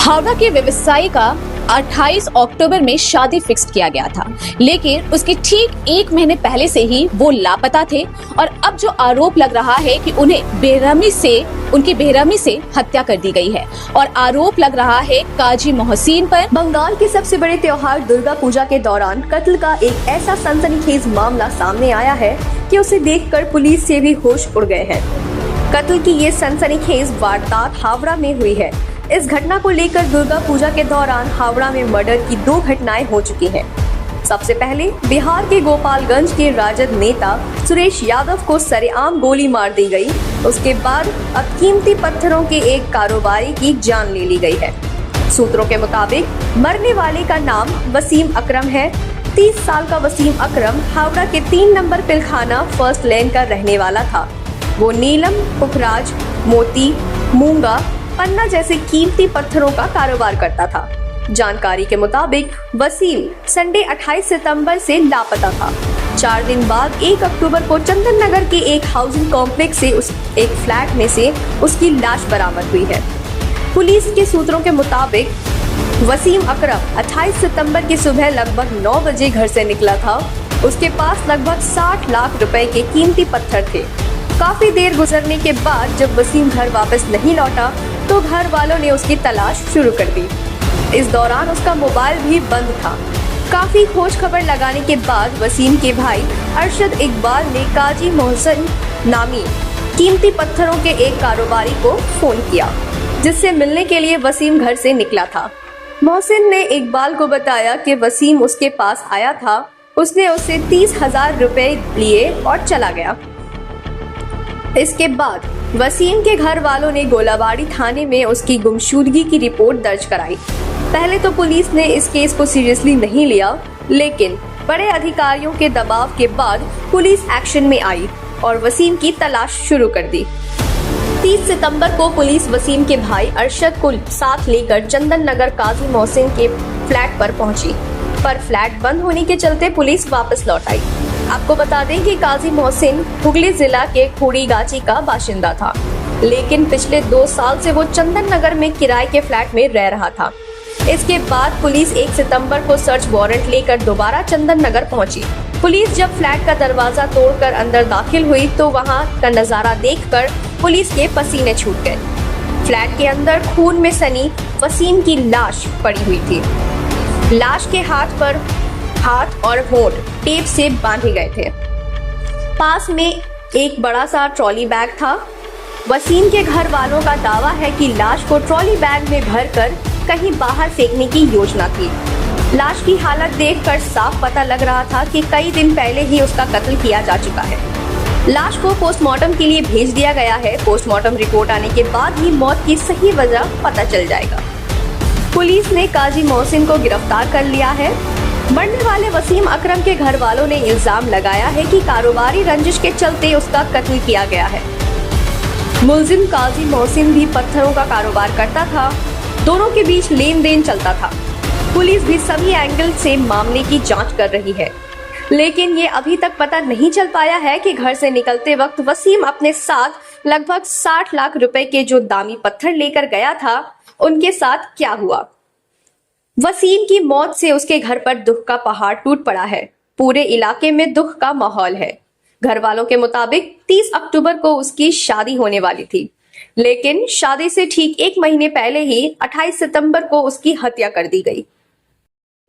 हावड़ा के व्यवसायी का 28 अक्टूबर में शादी फिक्स किया गया था, लेकिन उसके ठीक एक महीने पहले से ही वो लापता थे और अब जो आरोप लग रहा है कि उनकी बेरहमी से हत्या कर दी गई है और आरोप लग रहा है काजी मोहसिन पर। बंगाल के सबसे बड़े त्योहार दुर्गा पूजा के दौरान कत्ल का एक ऐसा सनसनीखेज मामला सामने आया है कि उसे देखकर पुलिस से भी होश उड़ गए हैं। कत्ल की ये सनसनीखेज वारदात हावड़ा में हुई है। इस घटना को लेकर दुर्गा पूजा के दौरान हावड़ा में मर्डर की 2 घटनाएं हो चुकी हैं। सबसे पहले बिहार के गोपालगंज के राजद नेता सुरेश यादव को सरेआम गोली मार दी गई। उसके बाद अब कीमती पत्थरों के एक कारोबारी की जान ले ली गई है। सूत्रों के मुताबिक मरने वाले का नाम वसीम अकरम है। 30 साल का वसीम अकरम हावड़ा के 3 नंबर पिलखाना फर्स्ट लेन का रहने वाला था। वो नीलम, पुखराज, मोती, मूंगा, पन्ना जैसे कीमती पत्थरों का कारोबार करता था। जानकारी के मुताबिक वसीम संडे 28 सितंबर से लापता था। 4 दिन बाद 1 अक्टूबर को चंदन नगर के एक हाउसिंग कॉम्प्लेक्स से एक फ्लैट में से उसकी लाश बरामद हुई है। पुलिस के सूत्रों के मुताबिक वसीम अकरम 28 सितंबर की सुबह लगभग 9 बजे घर से निकला था। उसके पास लगभग 60 लाख रुपए के कीमती पत्थर थे। काफी देर गुजरने के बाद जब वसीम घर वापस नहीं लौटा तो घर वालों ने उसकी तलाश शुरू कर दी। इस दौरान उसका मोबाइल भी बंद था। काफी खोज खबर लगाने के बाद वसीम के भाई अरशद इकबाल ने काजी मोहसिन नामी कीमती पत्थरों के एक कारोबारी को फोन किया, जिससे मिलने के लिए वसीम घर से निकला था। मोहसिन ने इकबाल को बताया कि वसीम उसके पास आया था। उसने उससे 30,000 रुपए लिए और चला गया। इसके बाद वसीम के घर वालों ने गोलाबाड़ी थाने में उसकी गुमशुदगी की रिपोर्ट दर्ज कराई। पहले तो पुलिस ने इस केस को सीरियसली नहीं लिया, लेकिन बड़े अधिकारियों के दबाव के बाद पुलिस एक्शन में आई और वसीम की तलाश शुरू कर दी। 30 सितंबर को पुलिस वसीम के भाई अरशद को साथ लेकर चंदन नगर काजी मोहसिन के फ्लैट पर पहुंची, पर फ्लैट बंद होने के चलते पुलिस वापस लौट आई। आपको बता दें कि काजी मोहसिन हुगली जिला के खोड़ीगाची का बाशिंदा था, लेकिन पिछले 2 साल से वो चंदन नगर में किराए के फ्लैट में रह रहा था। इसके बाद पुलिस 1 सितंबर को सर्च वारंट लेकर दोबारा चंदन नगर पहुंची। पुलिस जब फ्लैट का दरवाजा तोड़कर अंदर दाखिल हुई तो वहां का नजारा देखकर पुलिस के पसीने छूट गए। फ्लैट के अंदर खून में सनी वसीम की लाश पड़ी हुई थी। लाश के हाथ और होंठ टेप से बांधे गए थे। पास में एक बड़ा सा ट्रॉली बैग था। वसीम के घर वालों का दावा है कि लाश को ट्रॉली बैग में भरकर कहीं बाहर फेंकने की योजना थी। लाश की हालत देखकर साफ पता लग रहा था कि कई दिन पहले ही उसका कत्ल किया जा चुका है। लाश को पोस्टमार्टम के लिए भेज दिया गया है। पोस्टमार्टम रिपोर्ट आने के बाद ही मौत की सही वजह पता चल जाएगा। पुलिस ने काजी मोहसिन को गिरफ्तार कर लिया है। मरने वाले वसीम अकरम के घर वालों ने इल्जाम लगाया है कि कारोबारी रंजिश के चलते उसका कत्ल किया गया है। मुलजिम काजी मोहसिन भी पत्थरों का कारोबार करता था। दोनों के बीच लेन देन चलता था। पुलिस भी सभी एंगल से मामले की जांच कर रही है, लेकिन ये अभी तक पता नहीं चल पाया है कि घर से निकलते वक्त वसीम अपने साथ लगभग 60 लाख रुपए के जो दामी पत्थर लेकर गया था, उनके साथ क्या हुआ। वसीम की मौत से उसके घर पर दुख का पहाड़ टूट पड़ा है। पूरे इलाके में दुख का माहौल है। घर वालों के मुताबिक 30 अक्टूबर को उसकी शादी होने वाली थी, लेकिन शादी से ठीक 1 महीने पहले ही 28 सितंबर को उसकी हत्या कर दी गई।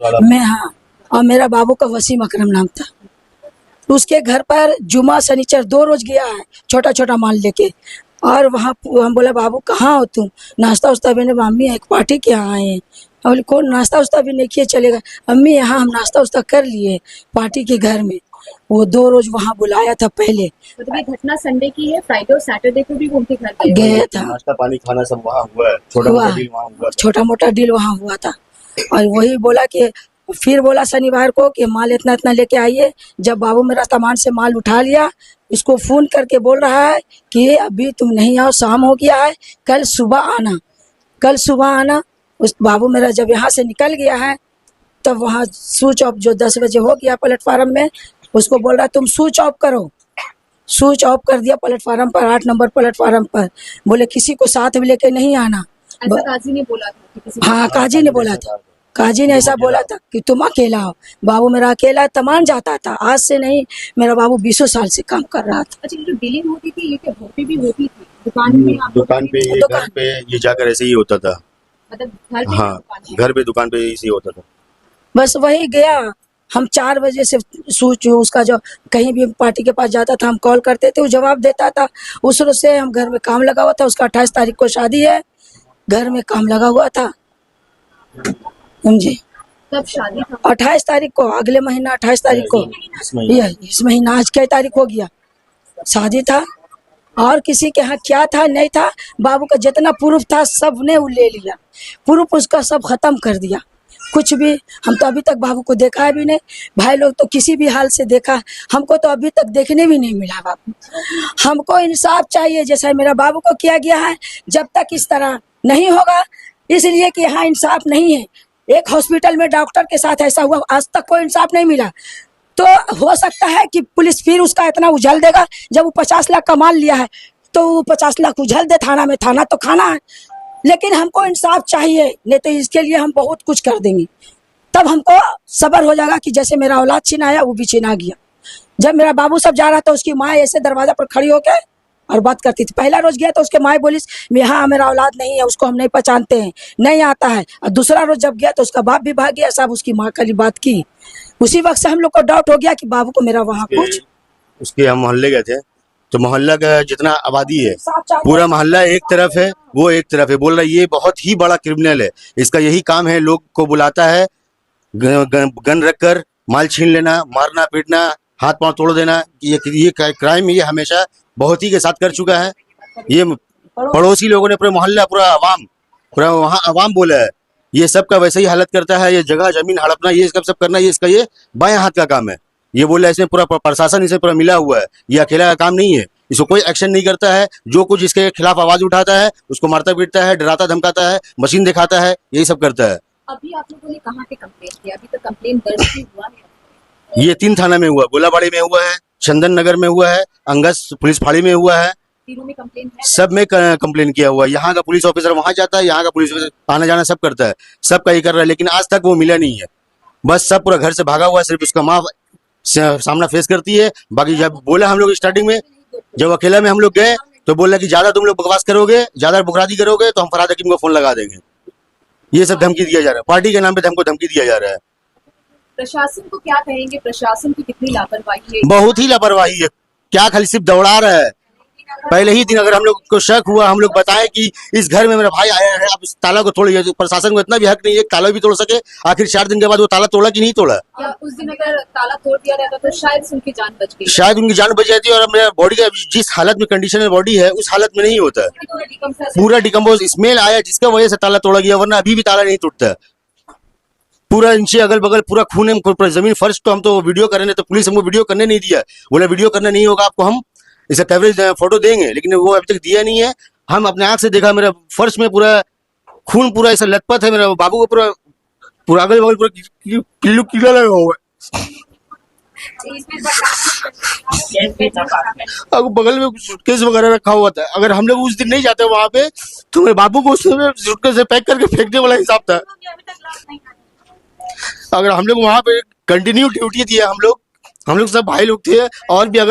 और मेरा बाबू का वसीम अकरम नाम था। उसके घर पर जुमा शनिचर 2 रोज गया है, छोटा छोटा माल लेके। और वहाँ हम बोला बाबू कहाँ हो तुम? नाश्ता उस्ता भी नहीं, मम्मी एक पार्टी के यहाँ आए हैं। बोले कौन? नाश्ता उस्ता भी नहीं किए चलेगा? अम्मी यहाँ हम नाश्ता उस्ता कर लिए पार्टी के घर में। वो 2 रोज वहाँ बुलाया था पहले। मतलब ये घटना संडे की है। फ्राइडे और सैटरडे को भी उनके घर गया था। नाश्ता पानी खाना सब वहाँ हुआ है। छोटा मोटा डील वहाँ हुआ था। और वही बोला कि फिर बोला शनिवार को कि माल इतना इतना लेके आइए। जब बाबू मेरा सामान से माल उठा लिया, इसको फोन करके बोल रहा है कि अभी तुम नहीं आओ, शाम हो गया है, कल सुबह आना। उस बाबू मेरा जब यहाँ से निकल गया है तब वहाँ स्विच ऑफ जो 10 बजे हो गया प्लेटफार्म में, उसको बोल रहा तुम स्विच ऑफ करो। स्विच ऑफ कर दिया प्लेटफार्म पर, 8 नंबर प्लेटफार्म पर। बोले किसी को साथ भी लेके नहीं आना। ऐसा काजी ने बोला था कि किसी हाँ काजी ने बोला था, काजी ने ऐसा बोला था कि तुम अकेला हो। बाबू मेरा अकेला है, तमान जाता था, आज से नहीं, मेरा बाबू 20 साल से काम कर रहा था। अच्छा, ये जो डीलिंग होती थी ये क्या घर पे भी होती थी? दुकान में आप दुकान पे घर पे ये जाकर ऐसे ही होता था। मतलब घर पे हाँ, दुकान में? घर पे दुकान पे ऐसे ही होता था। बस वही गया, हम 4 बजे से सोच उसका जो कहीं भी पार्टी के पास जाता था हम कॉल करते थे, वो जवाब देता था। उस रोज से हम घर में काम लगा हुआ था, उसका 28 तारीख को शादी है, घर में काम लगा हुआ था, समझे। कब शादी था? 28 तारीख को, अगले महीना 28 तारीख को, इस महीना आज क्या तारीख हो गया, शादी था। और किसी के यहाँ क्या था नहीं था, बाबू का जितना प्रूफ था सब ने वो ले लिया, प्रूफ उसका सब खत्म कर दिया। कुछ भी, हम तो अभी तक बाबू को देखा भी नहीं, भाई लोग तो किसी भी हाल से देखा, हमको तो अभी तक देखने भी नहीं मिला बाबू। हमको इंसाफ चाहिए, जैसा मेरा बाबू को किया गया है, जब तक इस तरह नहीं होगा, इसलिए कि यहाँ इंसाफ नहीं है। एक हॉस्पिटल में डॉक्टर के साथ ऐसा हुआ, आज तक कोई इंसाफ नहीं मिला। तो हो सकता है कि पुलिस फिर उसका इतना उछल देगा, जब वो 50 लाख का माल लिया है तो वो 50 लाख उछल दे थाना में, थाना तो खाना है, लेकिन हमको इंसाफ चाहिए, नहीं तो इसके लिए हम बहुत कुछ कर देंगे। तब हमको सब्र हो जाएगा कि जैसे मेरा औलाद छिनाया वो भी छिना गया। जब मेरा बाबू सब जा रहा था, उसकी माँ ऐसे दरवाजा पर खड़ी होकर और बात करती थी। पहला रोज गया तो उसके माँ बोली यहाँ मेरा औलाद नहीं है, उसको हम नहीं पहचानते हैं, नहीं आता है। और दूसरा रोज जब गया तो उसका बाप भी भाग गया, सब उसकी माँ खाली बात की। उसी वक्त से हम लोग को डाउट हो गया कि बाबू को मेरा वहाँ कुछ। उसके हम मोहल्ले गए थे, तो मोहल्ला का जितना आबादी है पूरा मोहल्ला एक तरफ है, वो एक तरफ है। बोल रहा है ये बहुत ही बड़ा क्रिमिनल है, इसका यही काम है, लोग को बुलाता है, गन रखकर माल छीन लेना, मारना पीटना, हाथ पांव तोड़ देना। ये क्राइम ये हमेशा बहुत ही के साथ कर चुका है। ये पड़ोसी लोगों ने, पूरे मोहल्ला, पूरा आवाम, पूरा वहाँ आवाम बोला है, ये सब का वैसे ही हालत करता है, ये जगह जमीन हड़पना, ये सब करना, ये इसका ये बाएं हाथ का काम है। ये बोला इसमें पूरा प्रशासन इसे पूरा मिला हुआ है, ये अकेला का काम नहीं है, इसको कोई एक्शन नहीं करता है। जो कुछ इसके खिलाफ आवाज उठाता है उसको मारता पीटता है, डराता धमकाता है, मशीन दिखाता है, यही सब करता है। अभी आप लोगों ने कहाँ पे कंप्लेन किया? अभी तक कंप्लेन दर्ज भी हुआ है? ये 3 थाना में हुआ, गोलाबाड़ी में हुआ है, चंदन नगर में हुआ है, अंगस पुलिस फाड़ी में हुआ है, तीनों में कंप्लेन है? सब में कंप्लेन किया हुआ है। यहाँ का पुलिस ऑफिसर वहां जाता है, यहाँ का पुलिस ऑफिसर आना जाना सब करता है, सब का ही कर रहा है, लेकिन आज तक वो मिला नहीं है। बस सब पूरा घर से भागा हुआ है, सिर्फ उसका माँ सामना फेस करती है। बाकी जब बोला हम लोग स्टार्टिंग में, जब अकेला में हम लोग गए तो बोला कि ज्यादा तुम लोग बकवास करोगे, ज्यादा बुकरादी करोगे तो हम फरहाद हकीम को फोन लगा देंगे। ये सब धमकी दिया जा रहा है, पार्टी के नाम पे हमको धमकी दिया जा रहा है। प्रशासन को क्या कहेंगे? प्रशासन की कितनी लापरवाही है? बहुत ही लापरवाही है, क्या खाली सिर्फ दौड़ा रहा है। पहले ही दिन अगर हम लोग को शक हुआ, हम लोग बताएं कि इस घर में मेरा भाई आया है, अब इस ताला को तोड़िए, प्रशासन को इतना भी हक नहीं है ताला भी तोड़ सके। आखिर 4 दिन के बाद वो ताला तोड़ा कि नहीं तोड़ा? क्या उस दिन अगर ताला तोड़ दिया रहता तो शायद उनकी जान बच गई? शायद उनकी जान बच जाती है, और मेरा बॉडी का जिस हालत में कंडीशन में बॉडी है उस हालत में नहीं होता, पूरा डिकम्पोज स्मेल आया जिसका वजह से ताला तोड़ा गया, वरना अभी भी ताला नहीं टूटता। पूरा नीचे अगल बगल पूरा खून है, पूरा जमीन फर्श। तो हम तो वीडियो कर रहे हैं तो पुलिस हमको वीडियो करने नहीं दिया, बोला वीडियो करना नहीं होगा आपको, हम इसका कवरेज फोटो देंगे, लेकिन वो अभी तक दिया नहीं है। हम अपने आंख से देखा, मेरा फर्श में पूरा खून पूरा ऐसा लथपथ है, मेरा बाबू को पूरा अगल बगल पूरा कीड़ा लगा हुआ है, और बगल में सूटकेस वगैरह रखा हुआ था। अगर हम लोग उस दिन नहीं जाते वहां पे तो मेरे बाबू को उसमें सूटकेस से पैक करके फेंकने वाला हिसाब था। अगर हम लोग वहां पे कंटिन्यू ड्यूटी थी, हम लोग सब भाई लोग थे, और भी अगर